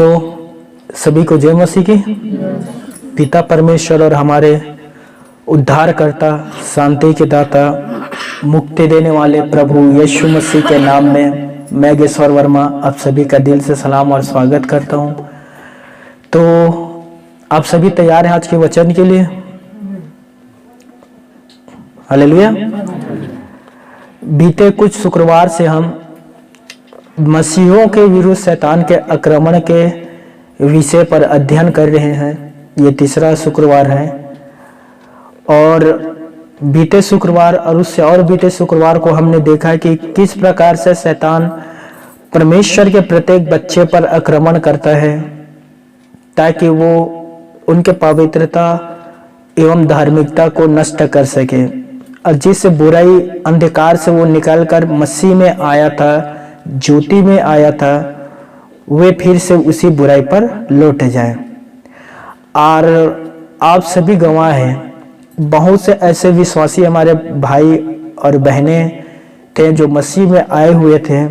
सभी को जय मसीह की। पिता परमेश्वर और हमारे उद्धारकर्ता, शांति के दाता, मुक्ति देने वाले प्रभु यीशु मसीह के नाम में मैं गेश्वर वर्मा आप सभी का दिल से सलाम और स्वागत करता हूं। तो आप सभी तैयार हैं आज के वचन के लिए? हालेलुया। बीते कुछ शुक्रवार से हम मसीहों के विरुद्ध शैतान के आक्रमण के विषय पर अध्ययन कर रहे हैं। ये तीसरा शुक्रवार है और बीते शुक्रवार और उससे और बीते शुक्रवार को हमने देखा कि किस प्रकार से शैतान परमेश्वर के प्रत्येक बच्चे पर आक्रमण करता है ताकि वो उनके पवित्रता एवं धार्मिकता को नष्ट कर सके। और जिस बुराई अंधकार से वो निकलकर मसीह में आया था, ज्योति में आया था, वे फिर से उसी बुराई पर लौट जाए। और आप सभी गवाह हैं, बहुत से ऐसे विश्वासी हमारे भाई और बहनें थे जो मसीह में आए हुए थे,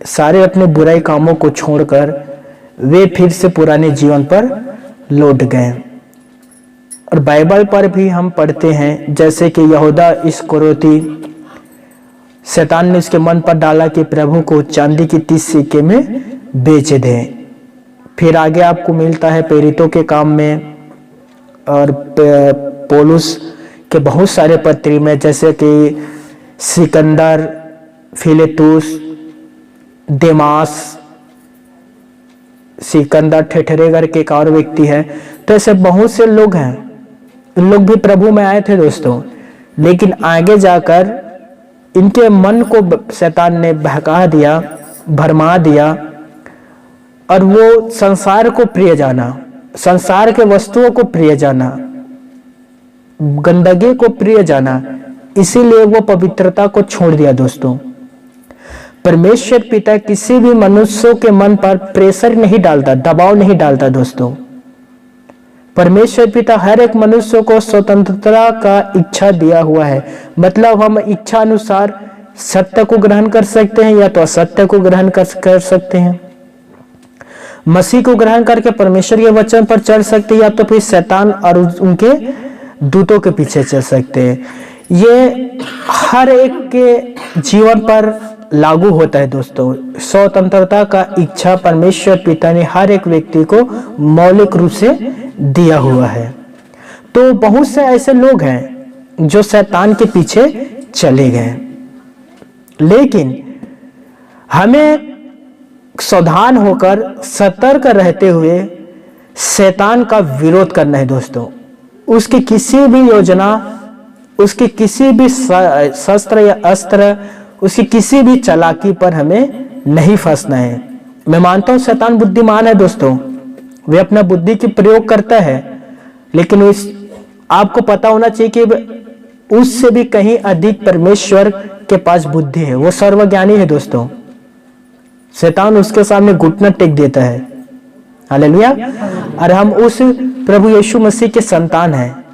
सारे अपने बुराई कामों को छोड़कर वे फिर से पुराने जीवन पर लौट गए। और बाइबल पर भी हम पढ़ते हैं जैसे कि यहूदा इस्करियोती, शैतान ने उसके मन पर डाला कि प्रभु को चांदी की 30 सिक्के में बेच दे। फिर आगे आपको मिलता है प्रेरितों के काम में और पौलुस के बहुत सारे पत्री में, जैसे कि सिकंदर, फिलेतुस, देमास, सिकंदर ठेठरेगर के एक और व्यक्ति है। तो ऐसे बहुत से लोग हैं, उन लोग भी प्रभु में आए थे दोस्तों, लेकिन आगे जाकर इनके मन को शैतान ने बहका दिया, भरमा दिया और वो संसार को प्रिय जाना, संसार के वस्तुओं को प्रिय जाना, गंदगी को प्रिय जाना, इसीलिए वो पवित्रता को छोड़ दिया। दोस्तों, परमेश्वर पिता किसी भी मनुष्यों के मन पर प्रेशर नहीं डालता, दबाव नहीं डालता। दोस्तों, परमेश्वर पिता हर एक मनुष्य को स्वतंत्रता का इच्छा दिया हुआ है। मतलब हम इच्छा अनुसार सत्य को ग्रहण कर सकते हैं या तो असत्य को ग्रहण कर सकते हैं। मसीह को ग्रहण करके परमेश्वर के वचन पर चल सकते हैं या तो फिर शैतान और उनके दूतों के पीछे चल सकते हैं। ये हर एक के जीवन पर लागू होता है। दोस्तों, स्वतंत्रता का इच्छा परमेश्वर पिता ने हर एक व्यक्ति को मौलिक रूप से दिया हुआ है। तो बहुत से ऐसे लोग हैं जो शैतान के पीछे चले गए, लेकिन हमें सावधान होकर सतर्क रहते हुए शैतान का विरोध करना है। दोस्तों, उसकी किसी भी योजना, उसकी किसी भी शस्त्र या अस्त्र, उसकी किसी भी चालाकी पर हमें नहीं फंसना है। मैं मानता हूं शैतान बुद्धिमान है दोस्तों, वे अपना बुद्धि की प्रयोग करता है, लेकिन आपको पता होना चाहिए कि उससे भी कहीं अधिक परमेश्वर के पास बुद्धि है। वो सर्वज्ञानी है दोस्तों। शैतान उसके सामने घुटना टेक देता है। हालेलुया। और हम उस प्रभु यीशु मसीह के संतान हैं।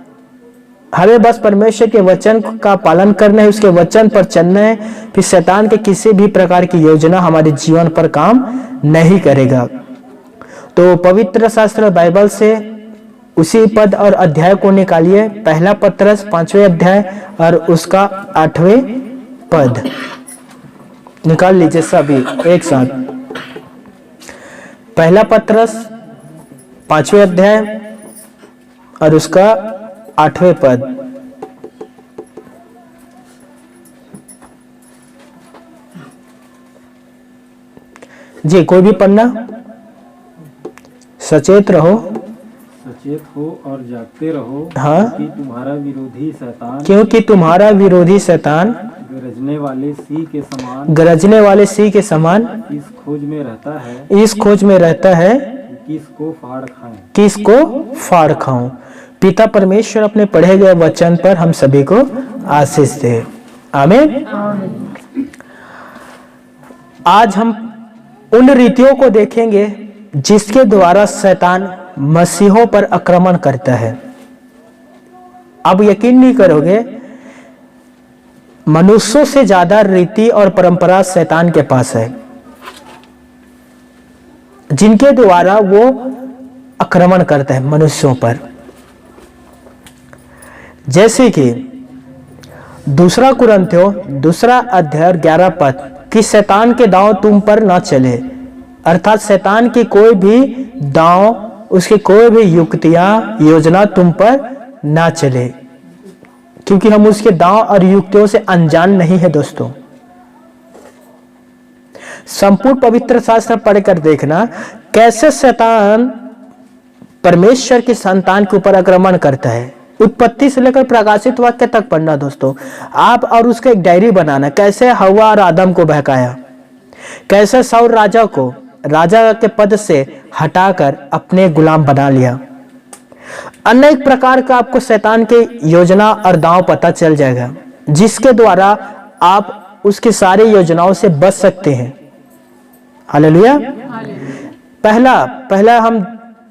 हमें बस परमेश्वर के वचन का पालन करना है, उसके वचन पर चलना है, फिर शैतान के किसी भी प्रकार की योजना हमारे जीवन पर काम नहीं करेगा। तो पवित्र शास्त्र बाइबल से उसी पद और अध्याय को निकालिए। पहला पत्रस 5वें अध्याय और उसका 8वें पद निकाल लीजिए सभी एक साथ। पहला पत्रस 5वें अध्याय और उसका 8वें पद। जी, कोई भी पढ़ना। सचेत रहो, सचेत हो और जागते रहो। हाँ, क्योंकि तुम्हारा विरोधी शैतान गरजने वाले सिंह के समान इस खोज में रहता है किसको फाड़ खाऊं। पिता परमेश्वर अपने पढ़े गए वचन पर हम सभी को आशीष दे। आमीन। आज हम उन रीतियों को देखेंगे जिसके द्वारा शैतान मसीहों पर आक्रमण करता है। आप यकीन नहीं करोगे, मनुष्यों से ज्यादा रीति और परंपरा शैतान के पास है। जिनके द्वारा वो आक्रमण करता है मनुष्यों पर। जैसे कि दूसरा कुरिन्थियों 2 अध्याय 11 पद कि शैतान के दांव तुम पर ना चले, अर्थात शैतान की कोई भी दांव, उसकी कोई भी युक्तियां योजना तुम पर ना चले, क्योंकि हम उसके दांव और युक्तियों से अनजान नहीं है दोस्तों। संपूर्ण पवित्र शास्त्र पढ़कर देखना कैसे शैतान परमेश्वर की संतान के ऊपर आक्रमण करता है। उत्पत्ति से लेकर प्रकाशित वाक्य तक पढ़ना दोस्तों आप, और उसका एक डायरी बनाना, कैसे हव्वा और आदम को बहकाया, कैसे शाऊल राजा को राजा के पद से हटाकर अपने गुलाम बना लिया। अनेक प्रकार का आपको शैतान के योजना और दांव पता चल जाएगा, जिसके द्वारा आप उसकी सारी योजनाओं से बच सकते हैं। हालेलुया। पहला हम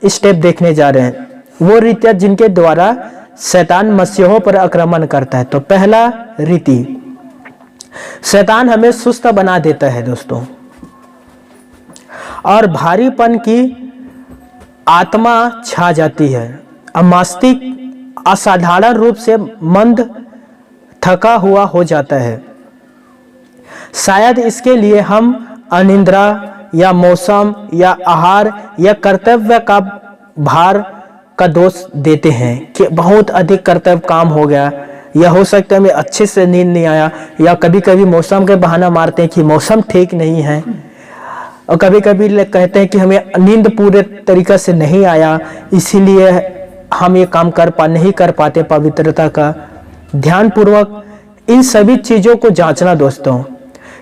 स्टेप देखने जा रहे हैं, वो रीतियां जिनके द्वारा शैतान मसीहों पर आक्रमण करता है। तो पहला रीति, शैतान हमें सुस्त बना देता है दोस्तों, और भारीपन की आत्मा छा जाती है, और मस्तिष्क असाधारण रूप से मंद थका हुआ हो जाता है। शायद इसके लिए हम अनिद्रा या मौसम या आहार या कर्तव्य का भार का दोष देते हैं कि बहुत अधिक कर्तव्य काम हो गया, या हो सकता है हमें अच्छे से नींद नहीं आया, या कभी कभी मौसम के बहाना मारते हैं कि मौसम ठीक नहीं है, और कभी कभी लोग कहते हैं कि हमें नींद पूरे तरीके से नहीं आया, इसीलिए हम ये काम नहीं कर पाते पवित्रता का। ध्यानपूर्वक इन सभी चीजों को जांचना दोस्तों,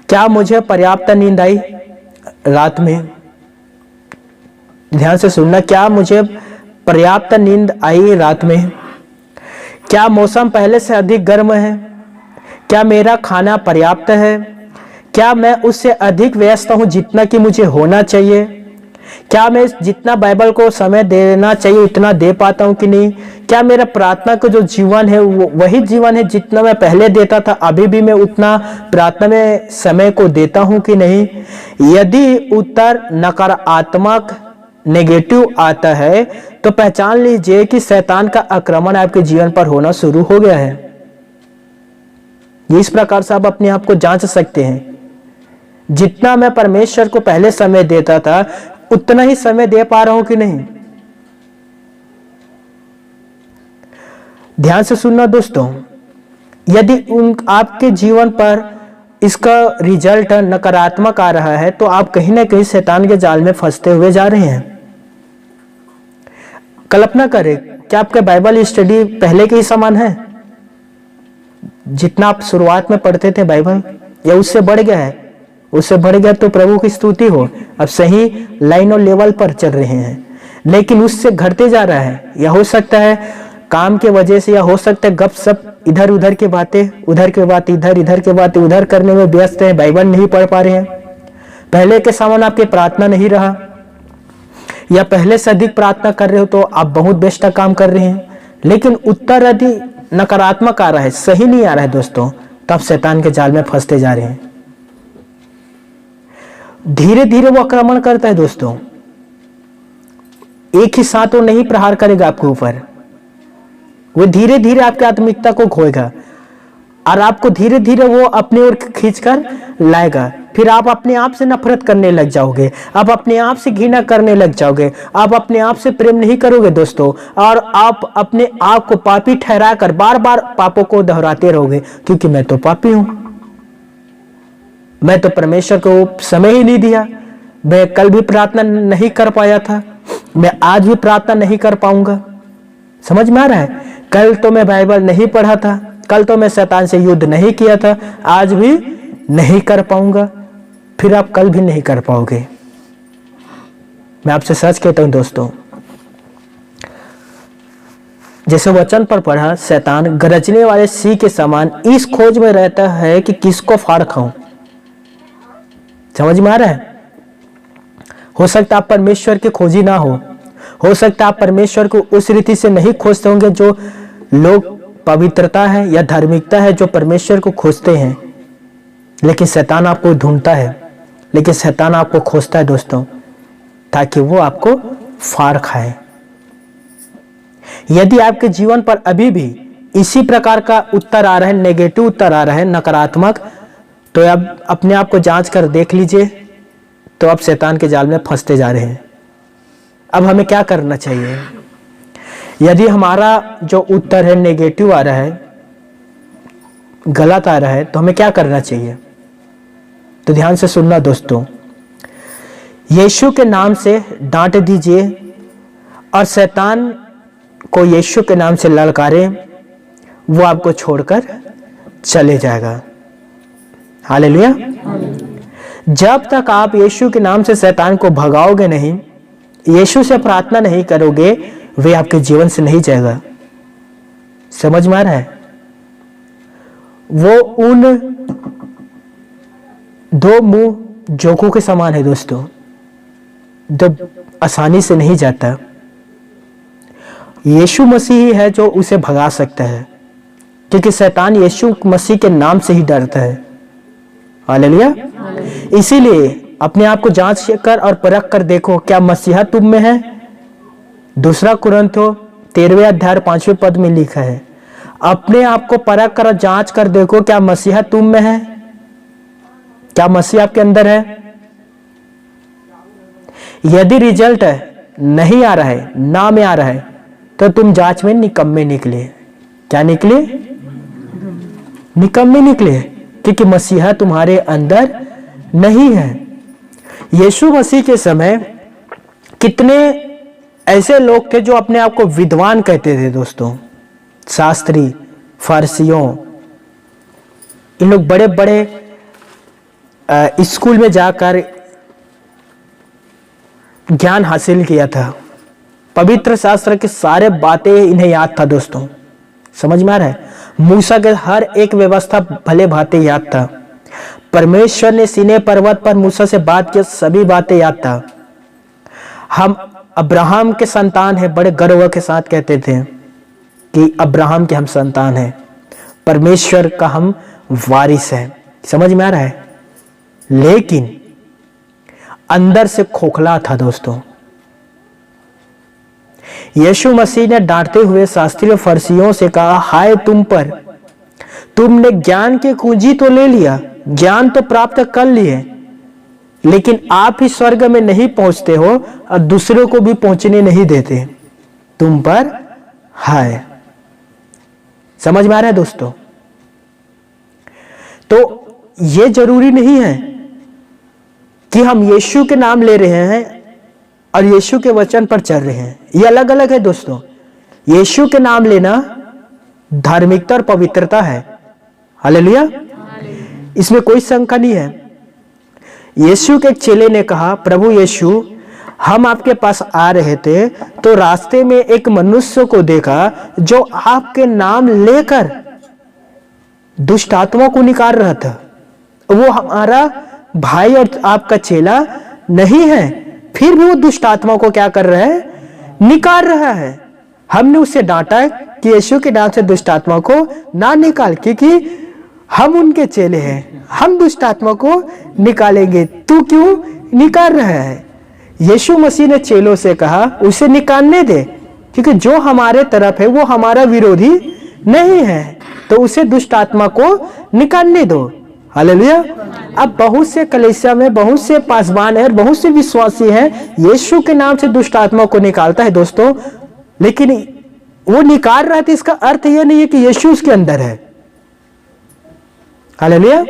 क्या मुझे पर्याप्त नींद आई रात में? ध्यान से सुनना, क्या मुझे पर्याप्त नींद आई रात में? क्या मौसम पहले से अधिक गर्म है? क्या मेरा खाना पर्याप्त है? क्या मैं उससे अधिक व्यस्त हूं जितना कि मुझे होना चाहिए? क्या मैं जितना बाइबल को समय देना चाहिए उतना दे पाता हूं कि नहीं? क्या मेरा प्रार्थना का जो जीवन है वो वही जीवन है जितना मैं पहले देता था, अभी भी मैं उतना प्रार्थना में समय को देता हूं कि नहीं? यदि उत्तर नकारात्मक नेगेटिव आता है तो पहचान लीजिए कि शैतान का आक्रमण आपके जीवन पर होना शुरू हो गया है। इस प्रकार से आप अपने आप को जांच सकते हैं, जितना मैं परमेश्वर को पहले समय देता था उतना ही समय दे पा रहा हूं कि नहीं। ध्यान से सुनना दोस्तों, यदि आपके जीवन पर इसका रिजल्ट नकारात्मक आ रहा है तो आप कहीं ना कहीं शैतान के जाल में फंसते हुए जा रहे हैं। कल्पना करें, क्या आपका बाइबल स्टडी पहले के ही समान है? जितना आप शुरुआत में पढ़ते थे बाइबल, या उससे बढ़ गया है? उससे बढ़ गया तो प्रभु की स्तुति हो, अब सही लाइन और लेवल पर चल रहे हैं। लेकिन उससे घटते जा रहा है, या हो सकता है काम के वजह से, या हो सकता है गपशप, इधर उधर की बातें, उधर की बात इधर, इधर की बात उधर करने में व्यस्त है, बाइबल नहीं पढ़ पा रहे हैं। पहले के समान आपकी प्रार्थना नहीं रहा, या पहले से अधिक प्रार्थना कर रहे हो तो आप बहुत बेस्ट काम कर रहे हैं, लेकिन उत्तर यदि नकारात्मक आ रहा है, सही नहीं आ रहा है दोस्तों, तब शैतान के जाल में फंसते जा रहे हैं। धीरे धीरे वो आक्रमण करता है दोस्तों, एक ही साथ वो नहीं प्रहार करेगा आपके ऊपर, वो धीरे धीरे आपकी आत्मिकता को खोएगा और आपको धीरे धीरे वो अपनी ओर खींचकर लाएगा। फिर आप अपने आप से नफरत करने लग जाओगे, आप अपने आप से घृणा करने लग जाओगे, आप अपने आप से प्रेम नहीं करोगे दोस्तों, और आप अपने आप को पापी ठहराकर बार बार पापों को दोहराते रहोगे, क्योंकि मैं तो पापी हूं, मैं तो परमेश्वर को समय ही नहीं दिया, मैं कल भी प्रार्थना नहीं कर पाया था, मैं आज भी प्रार्थना नहीं कर पाऊंगा। समझ में आ रहा है? कल तो मैं बाइबल नहीं पढ़ा था, कल तो मैं शैतान से युद्ध नहीं किया था, आज भी नहीं कर पाऊंगा, फिर आप कल भी नहीं कर पाओगे। मैं आपसे सच कहता हूं दोस्तों, जैसे वचन पर पढ़ा, शैतान गरजने वाले सिंह के समान इस खोज में रहता है कि किसको फाड़ खाऊं। समझ में आ रहा है? हो सकता आप परमेश्वर के खोजी ना हो सकता आप परमेश्वर को उस रीति से नहीं खोजते होंगे जो लोग पवित्रता है या धार्मिकता है जो परमेश्वर को खोजते हैं, लेकिन शैतान आपको ढूंढता है, लेकिन शैतान आपको खोजता है दोस्तों। ताकि वो आपको फाड़ खाए। यदि आपके जीवन पर अभी भी इसी प्रकार का उत्तर आ रहा है, नेगेटिव उत्तर आ रहा है, नकारात्मक, तो अब अपने आप को जांच कर देख लीजिए, तो आप शैतान के जाल में फंसते जा रहे हैं। अब हमें क्या करना चाहिए? यदि हमारा जो उत्तर है नेगेटिव आ रहा है, गलत आ रहा है, तो हमें क्या करना चाहिए? तो ध्यान से सुनना दोस्तों, यीशु के नाम से डांट दीजिए और शैतान को यीशु के नाम से ललकारें, वो आपको छोड़कर चले जाएगा। हालेलुया। जब तक आप यीशु के नाम से शैतान को भगाओगे नहीं, यीशु से प्रार्थना नहीं करोगे, वे आपके जीवन से नहीं जाएगा। समझ में आ रहा है? वो उन दो मुंह जोकों के समान है दोस्तों, जो आसानी से नहीं जाता। यीशु मसीह ही है जो उसे भगा सकता है, क्योंकि शैतान यीशु मसीह के नाम से ही डरता है। हालेलुया। इसीलिए अपने आप को जांच कर और परख कर देखो, क्या मसीहा तुम में है? 2 कुरिन्थियों 13वें अध्याय 5वें पद में लिखा है, अपने आप को परख कर और जांच कर देखो, क्या मसीहा तुम में है? क्या मसीह आपके अंदर है? यदि रिजल्ट नहीं आ रहा है, ना में आ रहा है, तो तुम जांच में निकम्मे निकले। क्या निकले? निकम्मे निकले, क्योंकि मसीहा तुम्हारे अंदर नहीं है। यीशु मसीह के समय कितने ऐसे लोग थे जो अपने आप को विद्वान कहते थे दोस्तों, शास्त्री, फरीसियों। इन लोग बड़े बड़े स्कूल में जाकर ज्ञान हासिल किया था, पवित्र शास्त्र के सारे बातें इन्हें याद था दोस्तों। समझ में आ रहा है? मूसा के हर एक व्यवस्था भले भांति याद था। परमेश्वर ने सीनै पर्वत पर मूसा से बात की, सभी बातें याद था। हम अब्राहम के संतान हैं, बड़े गर्व के साथ कहते थे कि अब्राहम के हम संतान हैं, परमेश्वर का हम वारिस हैं। समझ में आ रहा है? लेकिन अंदर से खोखला था दोस्तों। यीशु मसीह ने डांटते हुए शास्त्री और फरीसियों से कहा, हाय तुम पर, तुमने ज्ञान की कुंजी तो ले लिया, ज्ञान तो प्राप्त कर लिए, लेकिन आप ही स्वर्ग में नहीं पहुंचते हो और दूसरों को भी पहुंचने नहीं देते। तुम पर हाय। समझ में आ रहा है दोस्तों? तो ये जरूरी नहीं है कि हम यीशु के नाम ले रहे हैं और यीशु के वचन पर चल रहे हैं, ये अलग अलग है दोस्तों। यीशु के नाम लेना धार्मिकता और पवित्रता है। हालेलुया। इसमें कोई शंका नहीं है। यीशु के एक चेले ने कहा, प्रभु यीशु, हम आपके पास आ रहे थे तो रास्ते में एक मनुष्य को देखा जो आपके नाम लेकर दुष्ट आत्मा को निकाल रहा था। वो हमारा भाई और आपका चेला नहीं है, फिर भी वो दुष्ट आत्मा को क्या कर रहा है? निकाल रहा है। हमने उसे डांटा कि यीशु के नाम से दुष्ट आत्मा को ना निकाल, क्योंकि हम उनके चेले हैं, हम दुष्ट आत्मा को निकालेंगे, तू क्यों निकाल रहा है? यीशु मसीह ने चेलों से कहा, उसे निकालने दे, क्योंकि जो हमारे तरफ है वो हमारा विरोधी नहीं है, तो उसे दुष्ट आत्मा को निकालने दो। हालेलुया। अब बहुत से कलीसिया में बहुत से पासवान है, बहुत से विश्वासी हैं, यीशु के नाम से दुष्ट आत्मा को निकालता है दोस्तों, लेकिन वो निकाल रहा था, इसका अर्थ यह नहीं है कि यीशु उसके अंदर है। हालेलुया।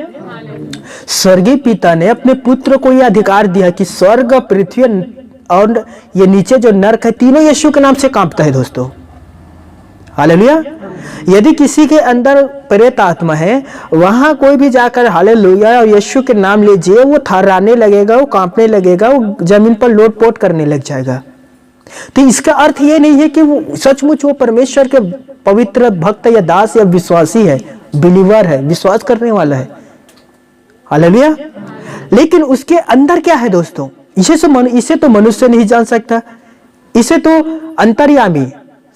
स्वर्गीय पिता ने अपने पुत्र को यह अधिकार दिया कि स्वर्ग, पृथ्वी और ये नीचे जो नरक है, तीनों यीशु के नाम से कांपता है दोस्तों। हालेलुया। यदि किसी के अंदर प्रेत आत्मा है, वहां कोई भी जाकर हालेलुया और यीशु के नाम लीजिए, वो थर्राने लगेगा, वो कांपने लगेगा, वो जमीन पर लोटपोट करने लग जाएगा। तो इसका अर्थ ये नहीं है कि वो सचमुच वो परमेश्वर के पवित्र भक्त या दास या विश्वासी है, बिलीवर है, विश्वास करने वाला है। हालेलुया। लेकिन उसके अंदर क्या है दोस्तों, इसे तो मनुष्य नहीं जान सकता, इसे तो अंतर्यामी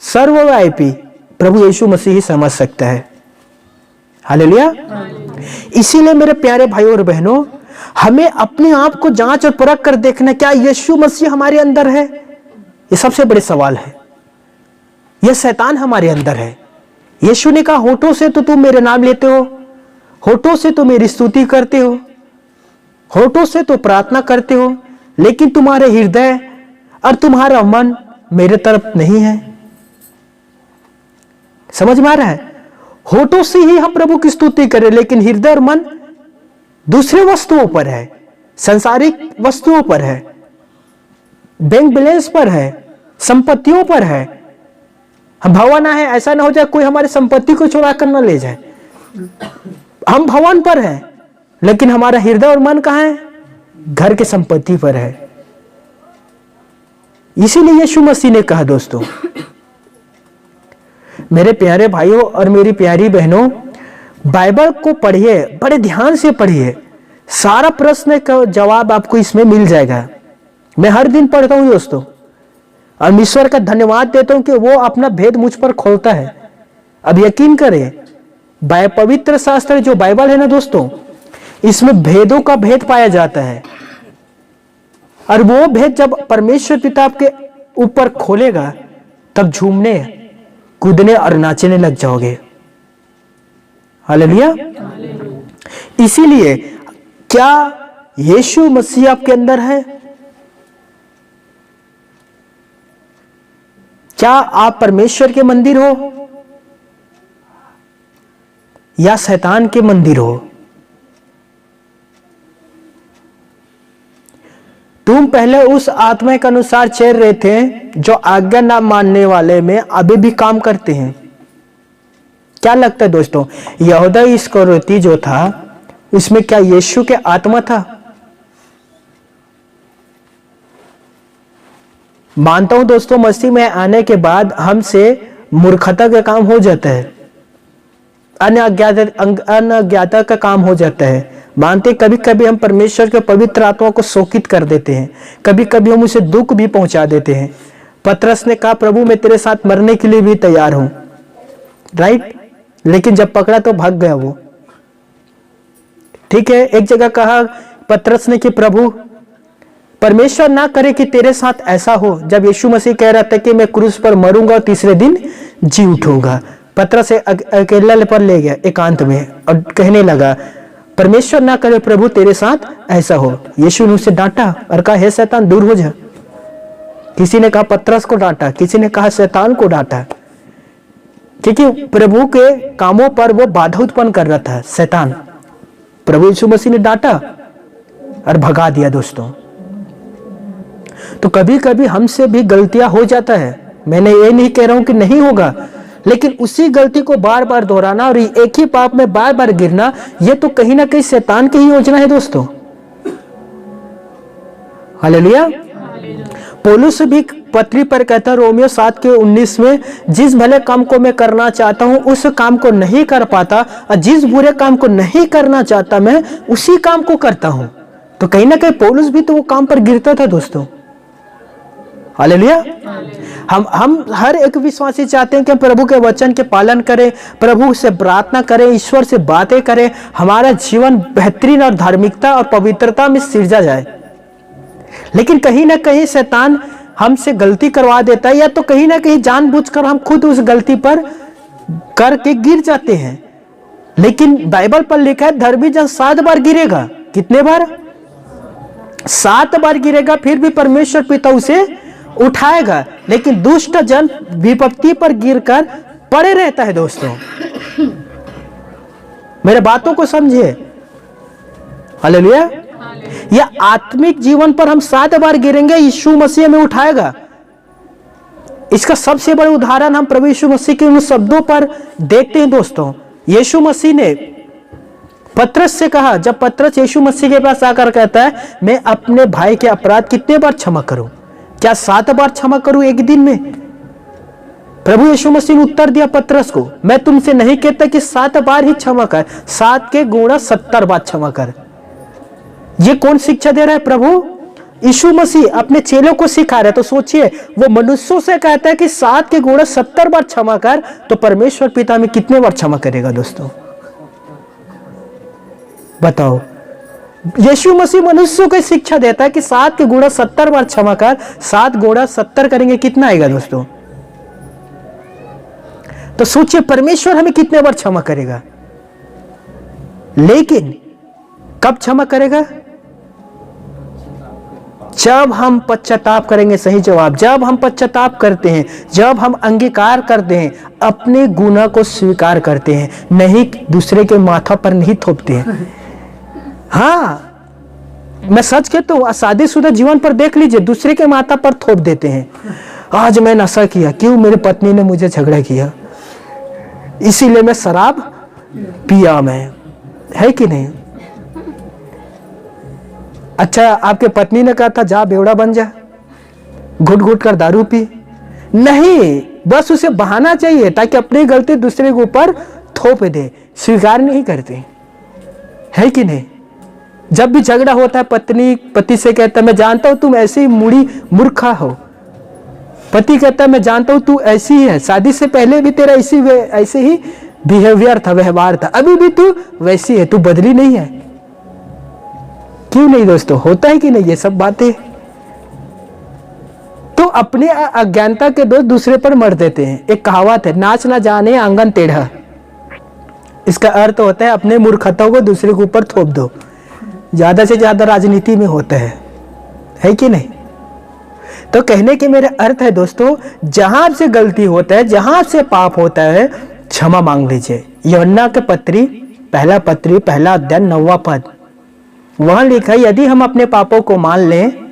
सर्वव्यापी प्रभु यीशु मसीह ही समझ सकता है। हालेलुया। इसीलिए मेरे प्यारे भाइयों और बहनों, हमें अपने आप को जांच और परख कर देखना, क्या यीशु मसीह हमारे अंदर है? ये सबसे बड़े सवाल है। यह शैतान हमारे अंदर है। यीशु ने कहा, होठों से तो तुम मेरे नाम लेते हो, होठों से तो मेरी स्तुति करते हो, होठों से तो प्रार्थना करते हो, लेकिन तुम्हारे हृदय और तुम्हारा मन मेरे तरफ नहीं है। समझ में आ रहा है? होठों से ही हम प्रभु की स्तुति करें, लेकिन हृदय और मन दूसरे वस्तुओं पर है, सांसारिक वस्तुओं पर है, बैंक बैलेंस पर है, संपत्तियों पर है। हम भवन है, ऐसा ना हो जाए कोई हमारी संपत्ति को चुरा कर ना ले जाए। हम भवन पर है, लेकिन हमारा हृदय और मन कहां है? घर की संपत्ति पर है। इसीलिए यीशु मसीह ने कहा, दोस्तों, मेरे प्यारे भाइयों और मेरी प्यारी बहनों, बाइबल को पढ़िए, बड़े ध्यान से पढ़िए। सारा प्रश्न का जवाब आपको इसमें मिल जाएगा। मैं हर दिन पढ़ता हूं दोस्तों, और ईश्वर का धन्यवाद देता हूं कि वो अपना भेद मुझ पर खोलता है। अब यकीन करें, पवित्र शास्त्र जो बाइबल है ना दोस्तों, इसमें भेदों का भेद पाया जाता है। और वो भेद जब परमेश्वर पिता आपके ऊपर खोलेगा, तब झूमने, कूदने और नाचने लग जाओगे। हालेलुया। इसीलिए क्या यीशु मसीह आपके अंदर है? क्या आप परमेश्वर के मंदिर हो या शैतान के मंदिर हो? तुम पहले उस आत्मा के अनुसार चल रहे थे जो आज्ञा ना मानने वाले में अभी भी काम करते हैं। क्या लगता है दोस्तों, यहूदा इस्करियोती जो था, उसमें क्या यीशु के आत्मा था? मानता हूं दोस्तों, मसीह में आने के बाद हमसे मूर्खता का काम हो जाता है, अज्ञाता का काम हो जाता है। मानते कभी कभी हम परमेश्वर के पवित्र आत्मा को शोकित कर देते हैं, कभी कभी हम उसे दुख भी पहुंचा देते हैं। पतरस ने कहा, प्रभु मैं तेरे साथ मरने के लिए भी तैयार हूं, राइट? लेकिन जब पकड़ा तो भाग गया वो। ठीक है, एक जगह कहा पतरस ने कि प्रभु परमेश्वर ना करे कि तेरे साथ ऐसा हो, जब यीशु मसीह कह रहा था कि मैं क्रूस पर मरूंगा और तीसरे दिन जी उठूंगा। पतरस से अकेला पर ले गया एकांत में और कहने लगा, परमेश्वर ना करे प्रभु तेरे साथ ऐसा हो। यीशु ने उसे डांटा और कहा, हे शैतान दूर हो जा। किसी ने कहा पतरस को डांटा, किसी ने कहा शैतान को डांटा, क्योंकि प्रभु के कामों पर वो बाधा उत्पन्न कर रहा था शैतान। प्रभु यीशु मसीह ने डांटा और भगा दिया दोस्तों। तो कभी कभी हमसे भी गलतियां हो जाता है, मैंने ये नहीं कह रहा हूं कि नहीं होगा, लेकिन उसी गलती को बार बार दोहराना और एक ही पाप में बार बार गिरना, यह तो कहीं ना कहीं शैतान की ही योजना है दोस्तों। हालेलुया। पौलुस भी पत्री पर कहता है रोमियो 7:19 में, जिस भले काम को मैं करना चाहता हूं उस काम को नहीं कर पाता, और जिस बुरे काम को नहीं करना चाहता मैं उसी काम को करता हूं। तो कहीं ना कहीं पौलुस भी तो वो काम पर गिरता था दोस्तों। हालेलुया। हम हर एक विश्वासी चाहते हैं कि प्रभु के वचन के पालन करें, प्रभु से प्रार्थना करें, ईश्वर से बातें करें, हमारा जीवन बेहतरीन और धार्मिकता और पवित्रता में सिरजा जाए। लेकिन कहीं ना कहीं शैतान हमसे गलती करवा देता है, या तो कहीं ना कहीं जानबूझकर हम खुद उस गलती पर करके गिर जाते हैं। लेकिन बाइबल पर लिखा है धर्मी जन 7 बार गिरेगा। कितने बार? 7 बार गिरेगा, फिर भी परमेश्वर पिता उसे उठाएगा। लेकिन दुष्ट जन विपत्ति पर गिरकर पड़े रहता है दोस्तों। मेरे बातों को समझिए। हालेलुया। या आत्मिक जीवन पर हम 7 बार गिरेंगे, यीशु मसीह में उठाएगा। इसका सबसे बड़ा उदाहरण हम प्रभु यीशु मसीह के उन शब्दों पर देखते हैं दोस्तों। यीशु मसीह ने पतरस से कहा, जब पतरस यीशु मसीह के पास आकर कहता है मैं अपने भाई के अपराध कितने बार क्षमा करूं? क्या 7 बार क्षमा करूं एक दिन में? प्रभु यीशु मसीह ने उत्तर दिया पतरस को, मैं तुमसे नहीं कहता कि 7 बार ही क्षमा कर, 7 के गुणा 70 बार क्षमा कर। ये कौन शिक्षा दे रहा है? प्रभु यीशु मसीह अपने चेलों को सिखा रहा है। तो सोचिए, वो मनुष्यों से कहता है कि 7 के गुणा 70 बार क्षमा कर, तो परमेश्वर पिता में कितने बार क्षमा करेगा दोस्तों? बताओ। यीशु मसीह मनुष्यों को शिक्षा देता है कि 7 के गुणा 70 बार क्षमा कर, 7 गुणा 70 करेंगे कितना आएगा दोस्तों? तो सोचिए परमेश्वर हमें कितने बार क्षमा करेगा, लेकिन कब क्षमा करेगा? जब हम पश्चाताप करेंगे। सही जवाब, जब हम पश्चाताप करते हैं, जब हम अंगीकार करते हैं, अपने गुनाह को स्वीकार करते हैं, नहीं दूसरे के माथा पर नहीं थोपते हैं। हाँ, मैं सच कहता हूं, शादीशुदा जीवन पर देख लीजिए, दूसरे के माथा पर थोप देते हैं। आज मैं नशा किया, क्यों? मेरी पत्नी ने मुझे झगड़ा किया, इसीलिए मैं शराब पिया। मैं है कि नहीं? अच्छा, आपके पत्नी ने कहा था जा बेवड़ा बन जा, घुट घुट कर दारू पी। नहीं, बस उसे बहाना चाहिए ताकि अपनी गलती दूसरे के ऊपर थोप दे। स्वीकार नहीं करते, है कि नहीं? जब भी झगड़ा होता है, पत्नी पति से कहता है मैं जानता हूं तुम ऐसी मूढ़ी मूर्खा हो। पति कहता है मैं जानता हूं तू ऐसी ही है, शादी से पहले भी तेरा ऐसे ही बिहेवियर था, व्यवहार था, अभी भी तू वैसी है, तू बदली नहीं है। क्यों नहीं दोस्तों? होता है कि नहीं ये सब बातें? तो अपने अज्ञानता के दोष दूसरे पर मर देते हैं। एक कहावत है, नाच ना जाने आंगन टेढ़ा। इसका अर्थ होता है अपने मूर्खताओं को दूसरे के ऊपर थोप दो। ज्यादा से ज्यादा राजनीति में होता है कि नहीं? तो कहने के मेरा अर्थ है दोस्तों, जहां से गलती होता है, जहां से पाप होता है, क्षमा मांग लीजिए। यूहन्ना के पत्री पहला अध्याय 9वां पद, वहां लिखा है यदि हम अपने पापों को मान लें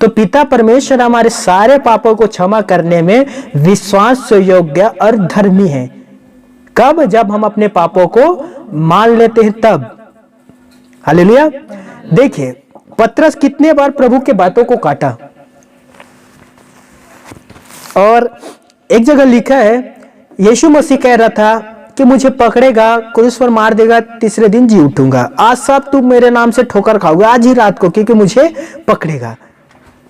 तो पिता परमेश्वर हमारे सारे पापों को क्षमा करने में विश्वास योग्य और धर्मी है। कब? जब हम अपने पापों को मान लेते हैं तब। हालेलुया। देखिए पतरस कितने बार प्रभु के बातों को काटा, और एक जगह लिखा है यीशु मसीह कह रहा था कि मुझे पकड़ेगा, क्रूस पर मार देगा, तीसरे दिन जी उठूंगा। आज सब तुम मेरे नाम से ठोकर खाओगे, आज ही रात को, क्योंकि मुझे पकड़ेगा,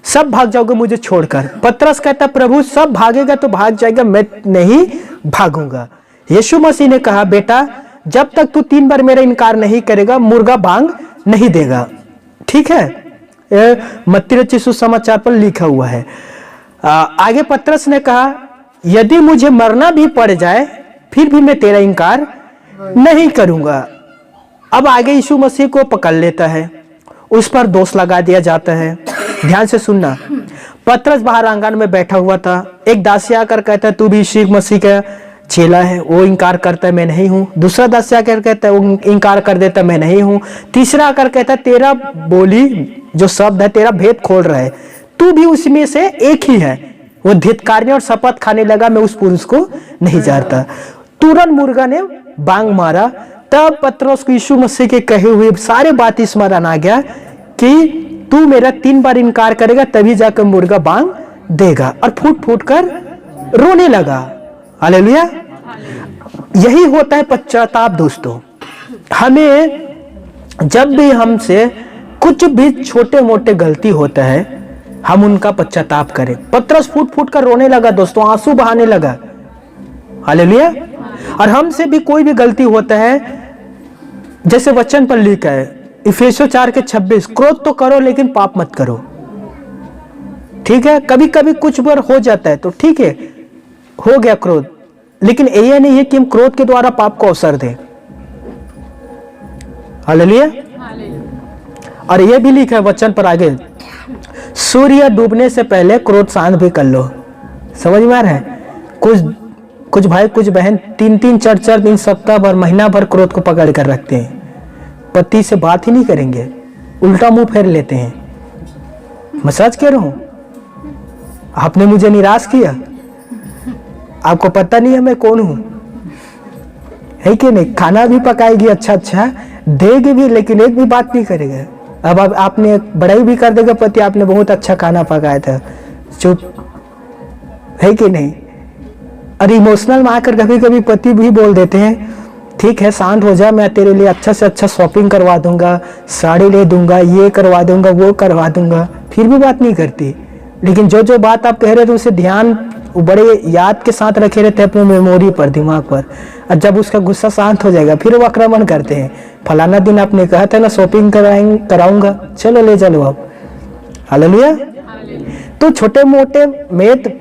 सब भाग जाओगे मुझे छोड़कर। पतरस कहता प्रभु सब भागेगा तो भाग जाएगा, मैं नहीं भागूंगा। यीशु मसीह ने कहा बेटा जब तक तू 3 बार मेरा इनकार नहीं करेगा, मुर्गा बांग नहीं देगा। ठीक है, मत्ती रचित सुसमाचार पर लिखा हुआ है। आगे पतरस ने कहा यदि मुझे मरना भी पड़ जाए फिर भी मैं तेरा इनकार नहीं करूंगा। अब आगे यीशु मसीह को पकड़ लेता है, उस पर दोष लगा दिया जाता है। ध्यान से सुनना, पतरस बाहर आंगन में बैठा हुआ था, एक दासी आकर कहता है तू भी यीशु मसीह का चेला है, वो इनकार करता है मैं नहीं हूं। दूसरा दासी आकर कहता है वो इनकार कर देता है मैं नहीं हूं। तीसरा आकर कहता है तेरा बोली जो शब्द है तेरा भेद खोल रहा है, तू भी उसमें से एक ही है। वो धिक्कारने और शपथ खाने लगा मैं उस पुरुष को नहीं जानता। तुरंत मुर्गा ने बांग मारा। तब पतरस को यीशु मसीह के कहे हुए सारे बात स्मरण आ गया कि तू मेरा 3 बार इनकार करेगा तभी जाकर मुर्गा बांग देगा, और फूट फूट कर रोने लगा। हालेलुया। यही होता है पश्चाताप दोस्तों। हमें जब भी हमसे कुछ भी छोटे मोटे गलती होता है हम उनका पश्चाताप करें। पतरस फूट फूट कर रोने लगा दोस्तों, आंसू बहाने लगा। हालेलुया। और हमसे भी कोई भी गलती होता है, जैसे वचन पर लिखा है इफिसियों 4:26, क्रोध तो करो लेकिन पाप मत करो। ठीक है, कभी कभी कुछ बार हो जाता है तो ठीक है, हो गया क्रोध, लेकिन ये नहीं है कि हम क्रोध के द्वारा पाप को अवसर दें। हालेलुया। और ये भी लिखा है वचन पर आगे, सूर्य डूबने से पहले क्रोध शांत भी कर लो। समझ में आ रहा है? कुछ भाई कुछ बहन 3-3 4-4 दिन, सप्ताह भर, महीना भर क्रोध को पकड़ कर रखते हैं, पति से बात ही नहीं करेंगे, उल्टा मुंह फेर लेते हैं। मैं सच कह रहा हूं, आपने मुझे निराश किया, आपको पता नहीं है मैं कौन हूं, है कि नहीं? खाना भी पकाएगी अच्छा देगी भी, लेकिन एक भी बात नहीं करेगा। अब आपने बड़ाई भी कर देगा पति, आपने बहुत अच्छा खाना पकाया था, चुप, है कि नहीं? और इमोशनल में आकर कभी कभी पति भी बोल देते हैं ठीक है शांत हो जा, मैं तेरे लिए अच्छा से अच्छा शॉपिंग करवा दूंगा, साड़ी ले दूंगा, ये करवा दूंगा, वो करवा दूंगा, फिर भी बात नहीं करती। लेकिन जो बात आप कह रहे थे उसे ध्यान वो बड़े याद के साथ रखे रहते हैं अपने मेमोरी पर, दिमाग पर। और जब उसका गुस्सा शांत हो जाएगा फिर वो आक्रमण करते हैं। फलाना दिन आपने कहा था ना शॉपिंग कराऊंगा, चलो ले चलो अब। हालेलुया। तो छोटे मोटे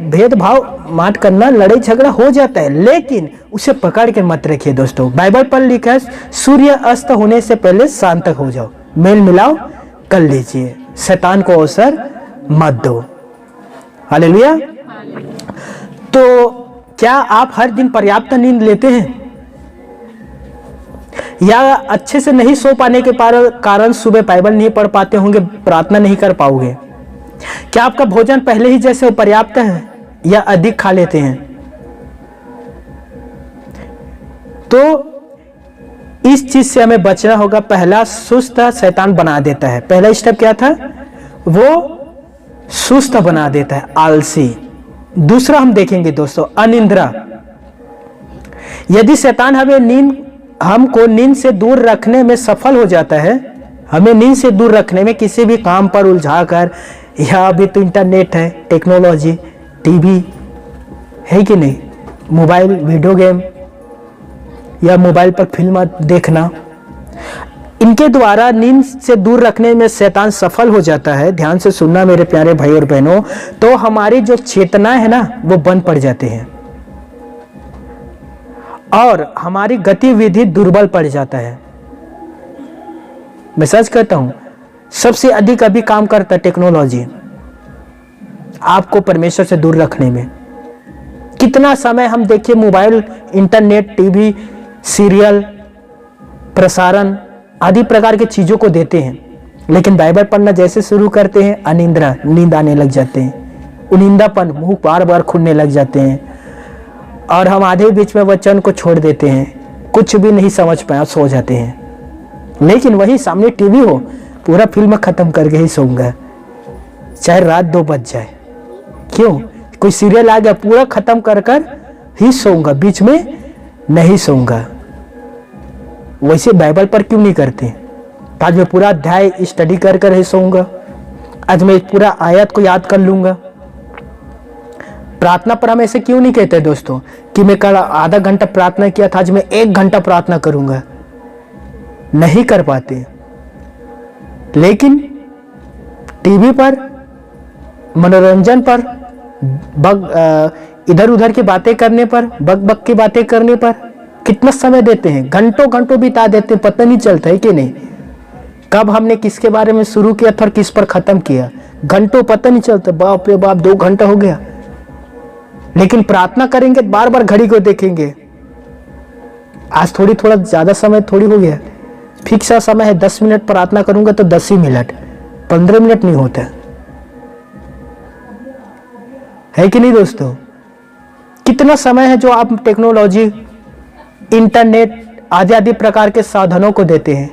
भेदभाव मात करना, लड़ाई झगड़ा हो जाता है, लेकिन उसे पकड़ के मत रखिए दोस्तों। बाइबल पर लिखा है सूर्य अस्त होने से पहले शाम तक हो जाओ, मेल मिलाओ कर लीजिए, शैतान को अवसर मत दो। हालेलुया। तो क्या आप हर दिन पर्याप्त नींद लेते हैं, या अच्छे से नहीं सो पाने के कारण सुबह बाइबल नहीं पढ़ पाते होंगे, प्रार्थना नहीं कर पाओगे? क्या आपका भोजन पहले ही जैसे पर्याप्त है या अधिक खा लेते हैं? तो इस चीज से हमें बचना होगा। पहला सुस्त शैतान बना देता है। पहला स्टेप क्या था? वो सुस्त बना देता है, आलसी। दूसरा हम देखेंगे दोस्तों, अनिद्रा। यदि शैतान हमको नींद से दूर रखने में सफल हो जाता है, हमें नींद से दूर रखने में किसी भी काम पर उलझाकर, या अभी तो इंटरनेट है, टेक्नोलॉजी, टीवी है कि नहीं, मोबाइल वीडियो गेम या मोबाइल पर फिल्म देखना, इनके द्वारा नींद से दूर रखने में शैतान सफल हो जाता है। ध्यान से सुनना मेरे प्यारे भाई और बहनों, तो हमारी जो चेतना है ना वो बंद पड़ जाती है और हमारी गतिविधि दुर्बल पड़ जाता है। मैं सच कहता हूं, सबसे अधिक अभी काम करता है टेक्नोलॉजी आपको परमेश्वर से दूर रखने में। कितना समय हम देखिए मोबाइल, इंटरनेट, टीवी, सीरियल, प्रसारण आदि प्रकार की चीजों को देते हैं, लेकिन बाइबल पढ़ना जैसे शुरू करते हैं अनिद्रा, नींद आने लग जाते हैं, उनिंदापन, मुंह बार बार खुलने लग जाते हैं और हम आधे बीच में वचन को छोड़ देते हैं, कुछ भी नहीं समझ पाया, सो जाते हैं। लेकिन वही सामने टीवी हो, पूरा फिल्म खत्म करके ही सोऊंगा, चाहे रात 2 बज जाए। क्यों? कोई सीरियल आ गया, पूरा खत्म कर ही सोऊंगा, बीच में नहीं सोऊंगा। वैसे बाइबल पर क्यों नहीं करते? आज मैं पूरा अध्याय स्टडी कर ही सोऊंगा, आज मैं पूरा आयत को याद कर लूंगा। प्रार्थना पर हम ऐसे क्यों नहीं कहते दोस्तों कि मैं कल आधा घंटा प्रार्थना किया था, आज मैं 1 घंटा प्रार्थना करूंगा? नहीं कर पाते। लेकिन टीवी पर, मनोरंजन पर, इधर उधर की बातें करने पर, बक की बातें करने पर कितना समय देते हैं, घंटों घंटों बिता देते हैं, पता नहीं चलता है कि नहीं कब हमने किसके बारे में शुरू किया था और किस पर खत्म किया, घंटों पता नहीं चलता। बाप रे बाप, 2 घंटा हो गया। लेकिन प्रार्थना करेंगे बार बार घड़ी को देखेंगे, आज थोड़ा ज्यादा समय थोड़ी हो गया, फिक्स समय है 10 मिनट प्रार्थना करूंगा तो 10 ही मिनट, 15 मिनट नहीं होता है कि नहीं दोस्तों? कितना समय है जो आप टेक्नोलॉजी, इंटरनेट आदि प्रकार के साधनों को देते हैं,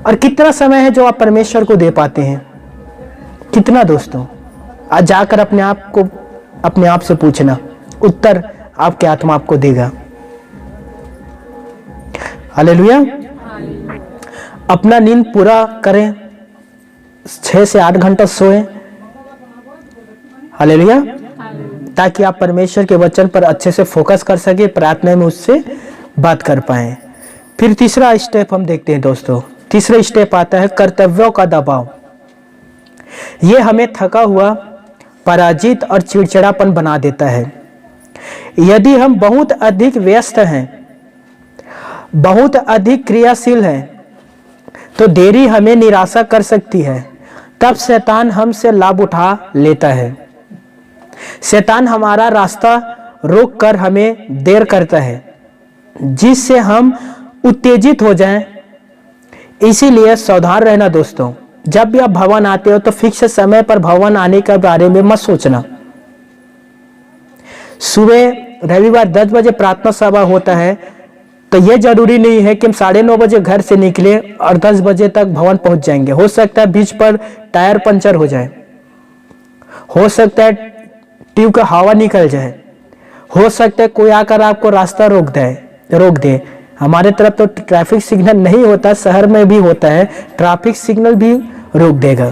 और कितना समय है जो आप परमेश्वर को दे पाते हैं? कितना दोस्तों? आज जाकर अपने आप से पूछना, उत्तर आपके आत्मा आपको देगा। हालेलुया। अपना नींद पूरा करें, 6 से 8 घंटा सोएं। हालेलुया। ताकि आप परमेश्वर के वचन पर अच्छे से फोकस कर सके, प्रार्थना में उससे बात कर पाए। फिर तीसरा स्टेप हम देखते हैं दोस्तों। तीसरा स्टेप आता है कर्तव्यों का दबाव। यह हमें थका हुआ, पराजित और चिड़चिड़ापन बना देता है। यदि हम बहुत अधिक व्यस्त हैं, बहुत अधिक क्रियाशील हैं, तो देरी हमें निराशा कर सकती है। तब शैतान हमसे लाभ उठा लेता है। शैतान हमारा रास्ता रोक कर हमें देर करता है, जिससे हम उत्तेजित हो जाएं। इसीलिए सावधान रहना दोस्तों। जब भी आप भवन आते हो तो फिक्स समय पर भवन आने के बारे में मत सोचना। सुबह रविवार 10 बजे प्रार्थना सभा होता है, तो यह जरूरी नहीं है कि हम 9:30 बजे घर से निकले और 10 बजे तक भवन पहुंच जाएंगे। हो सकता है बीच पर टायर पंचर हो जाए, हो सकता है ट्यूब का हवा निकल जाए, हो सकता है कोई आकर आपको रास्ता रोक दे। हमारे तरफ तो ट्रैफिक सिग्नल नहीं होता, शहर में भी होता है, ट्रैफिक सिग्नल भी रोक देगा।